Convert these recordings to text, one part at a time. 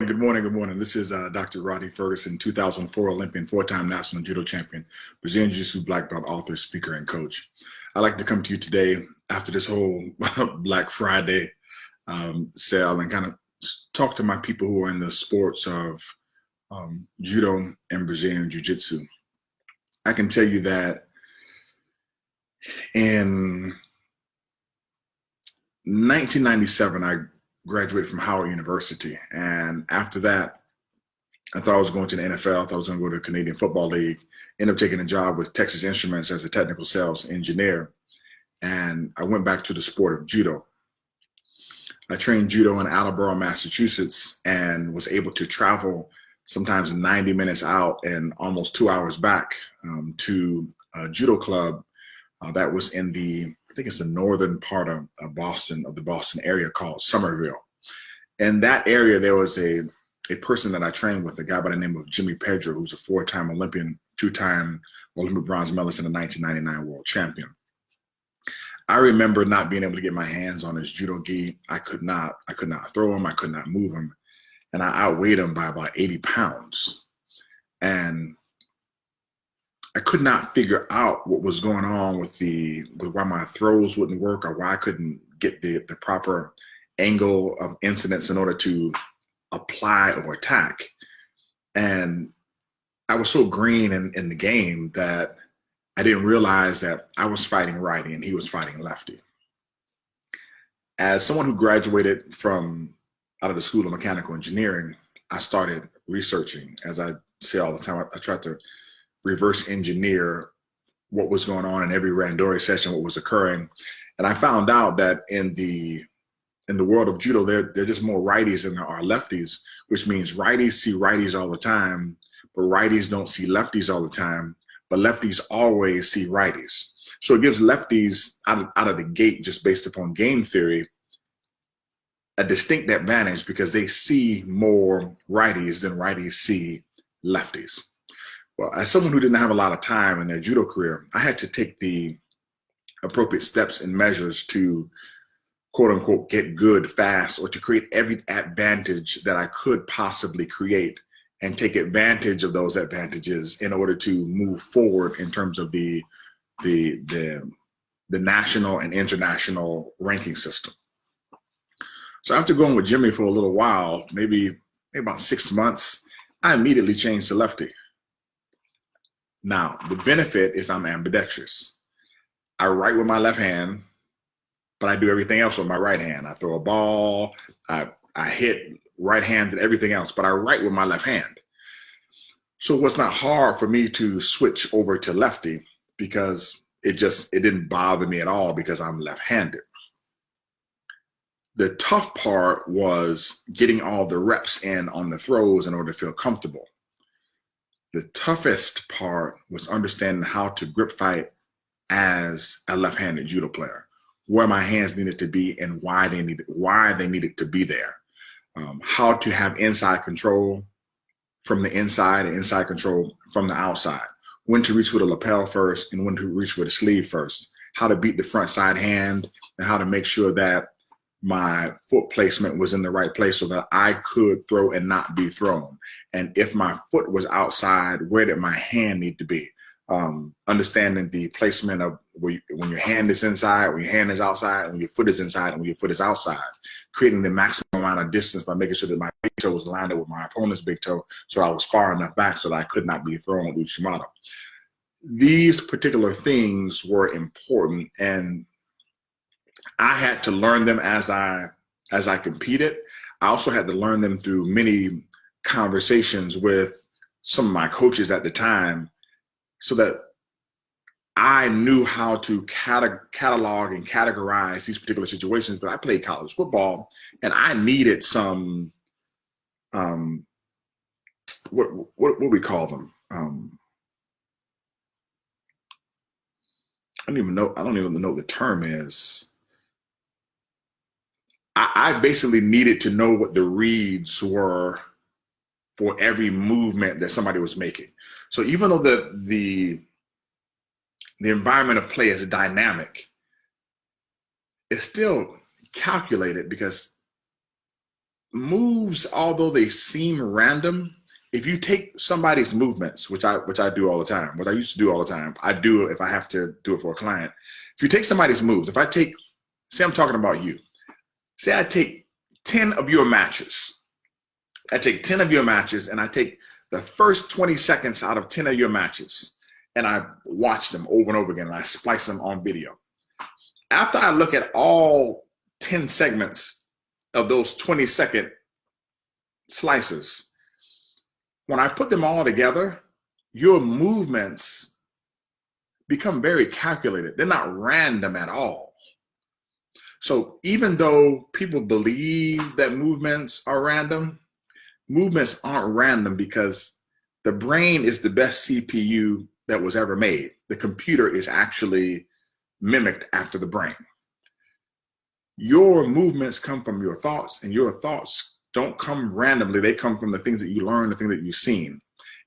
Good morning. Good morning. This is Dr. Roddy Ferguson, 2004 Olympian, four-time national judo champion, Brazilian Jiu-Jitsu black belt, author, speaker, and coach. I'd like to come to you today after this whole Black Friday sale and kind of talk to my people who are in the sports of judo and Brazilian Jiu-Jitsu. I can tell you that in 1997, I graduated from Howard University. And after that, I thought I was going to the NFL. I thought I was going to go to the Canadian Football League. Ended up taking a job with Texas Instruments as a technical sales engineer. And I went back to the sport of judo. I trained judo in Attleboro, Massachusetts, and was able to travel sometimes 90 minutes out and almost 2 hours back to a judo club that was in I think it's the northern part of Boston, of the Boston area, called Somerville. In that area, there was a person that I trained with, a guy by the name of Jimmy Pedro, who's a four-time Olympian, two-time Olympic bronze medalist and a 1999 world champion. I remember not being able to get my hands on his judo gi. I could not throw him. I could not move him. And I outweighed him by about 80 pounds. And I could not figure out what was going on with why my throws wouldn't work, or why I couldn't get the proper angle of incidence in order to apply or attack. And I was so green in the game that I didn't realize that I was fighting righty and he was fighting lefty. As someone who graduated from out of the School of Mechanical Engineering, I started researching. As I say all the time, I tried to reverse engineer what was going on in every randori session, what was occurring. And I found out that in the world of judo, there are just more righties than there are lefties, which means righties see righties all the time, but righties don't see lefties all the time, but lefties always see righties. So it gives lefties out of the gate, just based upon game theory, a distinct advantage because they see more righties than righties see lefties. Well, as someone who didn't have a lot of time in their judo career, I had to take the appropriate steps and measures to, quote unquote, get good fast, or to create every advantage that I could possibly create and take advantage of those advantages in order to move forward in terms of the national and international ranking system. So after going with Jimmy for a little while, maybe about 6 months, I immediately changed to lefty. Now, the benefit is I'm ambidextrous. I write with my left hand, but I do everything else with my right hand. I throw a ball, I hit right-handed, everything else, but I write with my left hand. So it was not hard for me to switch over to lefty because it didn't bother me at all because I'm left-handed. The tough part was getting all the reps in on the throws in order to feel comfortable. The toughest part was understanding how to grip fight as a left-handed judo player, where my hands needed to be and why they needed to be there. How to have inside control from the inside and inside control from the outside. When to reach for the lapel first and when to reach for the sleeve first. How to beat the front side hand and how to make sure that my foot placement was in the right place so that I could throw and not be thrown. And if my foot was outside, where did my hand need to be? Understanding the placement of when your hand is inside, when your hand is outside, when your foot is inside, and when your foot is outside. Creating the maximum amount of distance by making sure that my big toe was lined up with my opponent's big toe, so I was far enough back so that I could not be thrown with Uchimata. These particular things were important, and I had to learn them as I competed. I also had to learn them through many conversations with some of my coaches at the time, so that I knew how to catalog and categorize these particular situations. But I played college football, and I needed some what we call them. I don't even know what the term is. I basically needed to know what the reads were for every movement that somebody was making. So even though the environment of play is dynamic, it's still calculated because moves, although they seem random, if you take somebody's movements, which I do all the time, what I used to do all the time, I do if I have to do it for a client. If you take somebody's moves, if I take, say I'm talking about you, say I take 10 of your matches. I take 10 of your matches and I take the first 20 seconds out of 10 of your matches and I watch them over and over again and I splice them on video. After I look at all 10 segments of those 20-second slices, when I put them all together, your movements become very calculated. They're not random at all. So even though people believe that movements are random, movements aren't random because the brain is the best CPU that was ever made. The computer is actually mimicked after the brain. Your movements come from your thoughts, and your thoughts don't come randomly. They come from the things that you learn, the things that you've seen.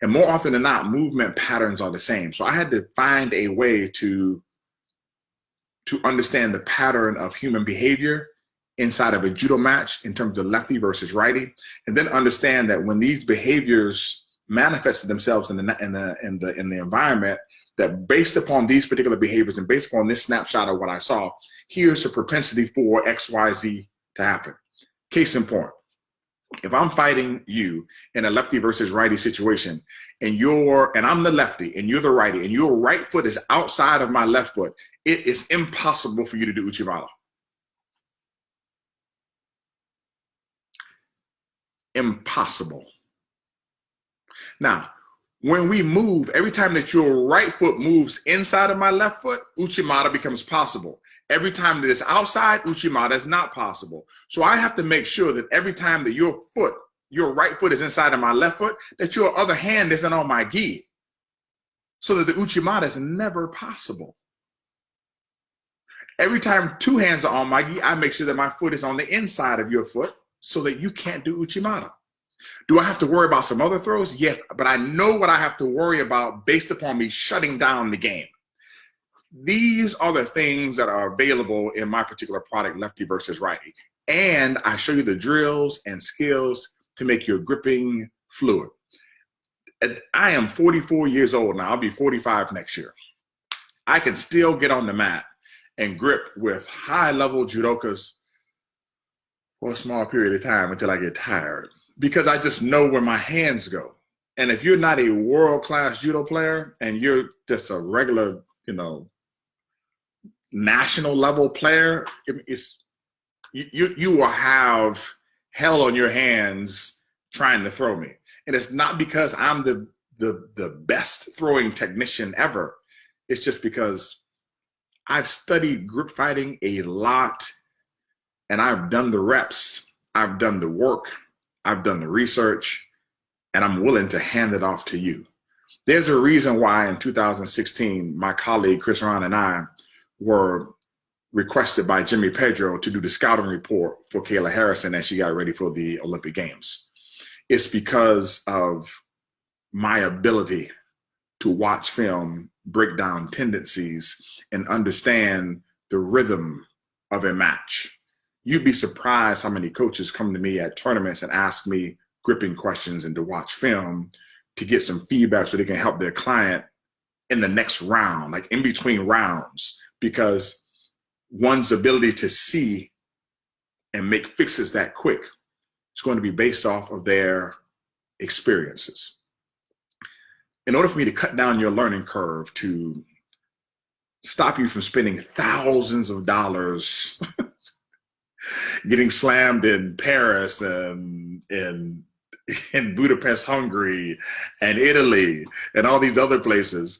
And more often than not, movement patterns are the same. So I had to find a way to understand the pattern of human behavior inside of a judo match in terms of lefty versus righty, and then understand that when these behaviors manifested themselves in the environment, that based upon these particular behaviors and based upon this snapshot of what I saw, here's a propensity for XYZ to happen. Case in point, if I'm fighting you in a lefty versus righty situation, and I'm the lefty and you're the righty, and your right foot is outside of my left foot, it is impossible for you to do Uchimata. Impossible. Now, when we move, every time that your right foot moves inside of my left foot, Uchimata becomes possible. Every time that it's outside, Uchimata is not possible. So I have to make sure that every time that your right foot is inside of my left foot, that your other hand isn't on my gi, so that the Uchimata is never possible. Every time two hands are on my gi, I make sure that my foot is on the inside of your foot so that you can't do Uchimata. Do I have to worry about some other throws? Yes, but I know what I have to worry about based upon me shutting down the game. These are the things that are available in my particular product, Lefty versus Righty. And I show you the drills and skills to make your gripping fluid. I am 44 years old now. I'll be 45 next year. I can still get on the mat and grip with high-level judokas for a small period of time until I get tired, because I just know where my hands go. And if you're not a world-class judo player and you're just a regular, national level player, you will have hell on your hands trying to throw me. And it's not because I'm the best throwing technician ever. It's just because I've studied grip fighting a lot, and I've done the reps, I've done the work, I've done the research, and I'm willing to hand it off to you. There's a reason why in 2016, my colleague Chris Ron and I were requested by Jimmy Pedro to do the scouting report for Kayla Harrison as she got ready for the Olympic Games. It's because of my ability to watch film, break down tendencies, and understand the rhythm of a match. You'd be surprised how many coaches come to me at tournaments and ask me gripping questions and to watch film to get some feedback so they can help their client in the next round, like in between rounds, because one's ability to see and make fixes that quick is going to be based off of their experiences. In order for me to cut down your learning curve, to stop you from spending thousands of dollars getting slammed in Paris and in Budapest, Hungary, and Italy, and all these other places,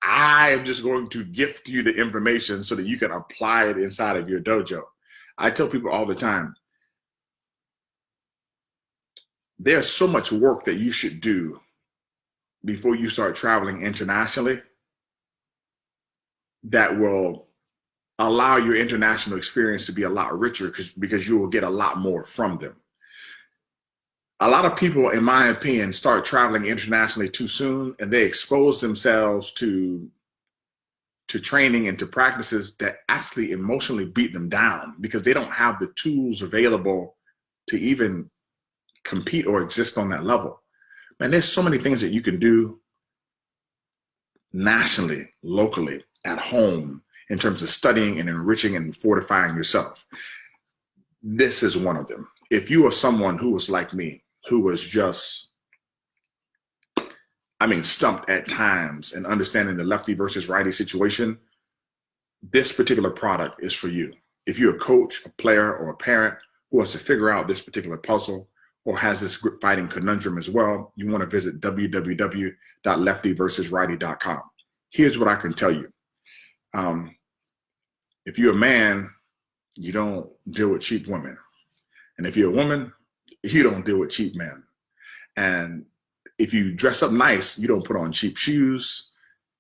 I am just going to gift you the information so that you can apply it inside of your dojo. I tell people all the time, there's so much work that you should do before you start traveling internationally that will allow your international experience to be a lot richer because you will get a lot more from them. A lot of people, in my opinion, start traveling internationally too soon, and they expose themselves to training and to practices that actually emotionally beat them down because they don't have the tools available to even compete or exist on that level. Man, there's so many things that you can do nationally, locally, at home, in terms of studying and enriching and fortifying yourself. This is one of them. If you are someone who was like me, who was just, stumped at times in understanding the lefty versus righty situation, this particular product is for you. If you're a coach, a player, or a parent who wants to figure out this particular puzzle or has this grip fighting conundrum as well, you want to visit www.leftyversusrighty.com. Here's what I can tell you. If you're a man, you don't deal with cheap women. And if you're a woman, you don't deal with cheap men. And if you dress up nice, you don't put on cheap shoes.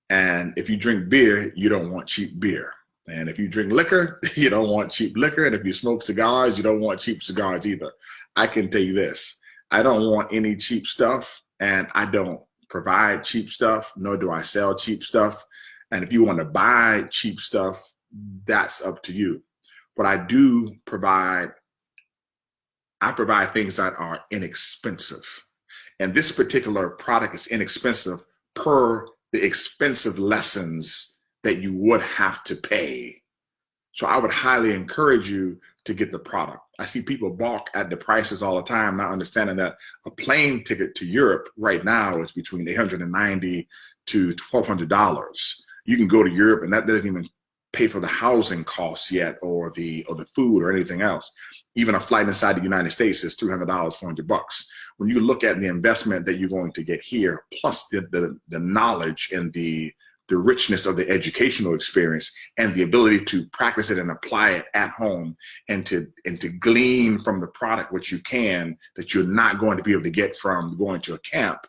And if you drink beer, you don't want cheap beer. And if you drink liquor, you don't want cheap liquor. And if you smoke cigars, you don't want cheap cigars either. I can tell you this, I don't want any cheap stuff, and I don't provide cheap stuff, nor do I sell cheap stuff. And if you want to buy cheap stuff, that's up to you. But I do provide, things that are inexpensive. And this particular product is inexpensive per the expensive lessons that you would have to pay. So I would highly encourage you to get the product. I see people balk at the prices all the time, not understanding that a plane ticket to Europe right now is between $890 to $1,200. You can go to Europe and that doesn't even pay for the housing costs yet, or the food or anything else. Even a flight inside the United States is $300, $400. When you look at the investment that you're going to get here, plus the knowledge and the richness of the educational experience and the ability to practice it and apply it at home, and to glean from the product what you can that you're not going to be able to get from going to a camp,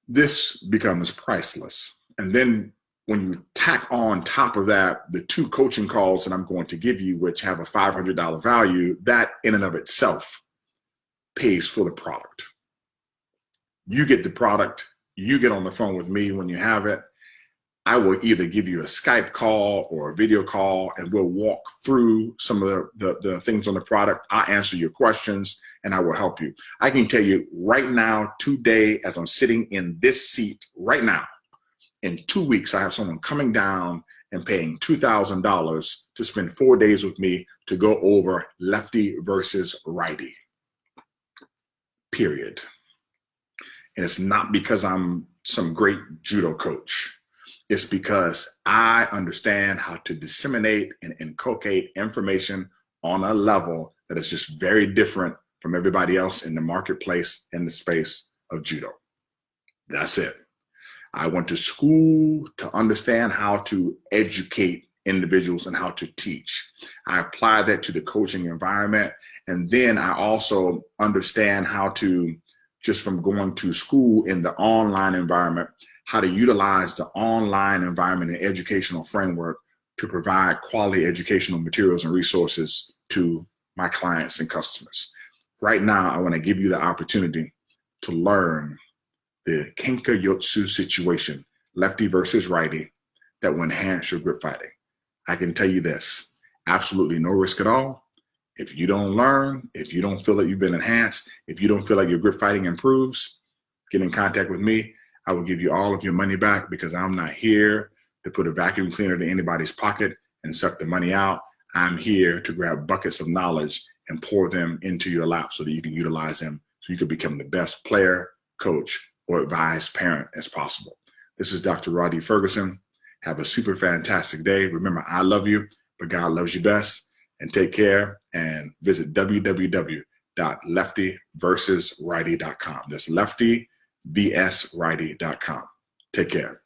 this becomes priceless. And then when you tack on top of that the 2 coaching calls that I'm going to give you, which have a $500 value, that in and of itself pays for the product. You get the product, you get on the phone with me when you have it. I will either give you a Skype call or a video call, and we'll walk through some of the things on the product. I'll answer your questions and I will help you. I can tell you right now, today, as I'm sitting in this seat right now, in 2 weeks, I have someone coming down and paying $2,000 to spend 4 days with me to go over lefty versus righty, period. And it's not because I'm some great judo coach. It's because I understand how to disseminate and inculcate information on a level that is just very different from everybody else in the marketplace in the space of judo. That's it. I went to school to understand how to educate individuals and how to teach. I apply that to the coaching environment. And then I also understand how to, just from going to school in the online environment, how to utilize the online environment and educational framework to provide quality educational materials and resources to my clients and customers. Right now, I want to give you the opportunity to learn the Kenka Yotsu situation, lefty versus righty, that will enhance your grip fighting. I can tell you this, absolutely no risk at all. If you don't learn, if you don't feel that you've been enhanced, if you don't feel like your grip fighting improves, get in contact with me. I will give you all of your money back, because I'm not here to put a vacuum cleaner to anybody's pocket and suck the money out. I'm here to grab buckets of knowledge and pour them into your lap so that you can utilize them, so you can become the best player, coach, or advised parent as possible. This is Dr. Roddy Ferguson. Have a super fantastic day. Remember, I love you, but God loves you best. And take care, and visit www.leftyversusrighty.com. That's leftyvsrighty.com. Take care.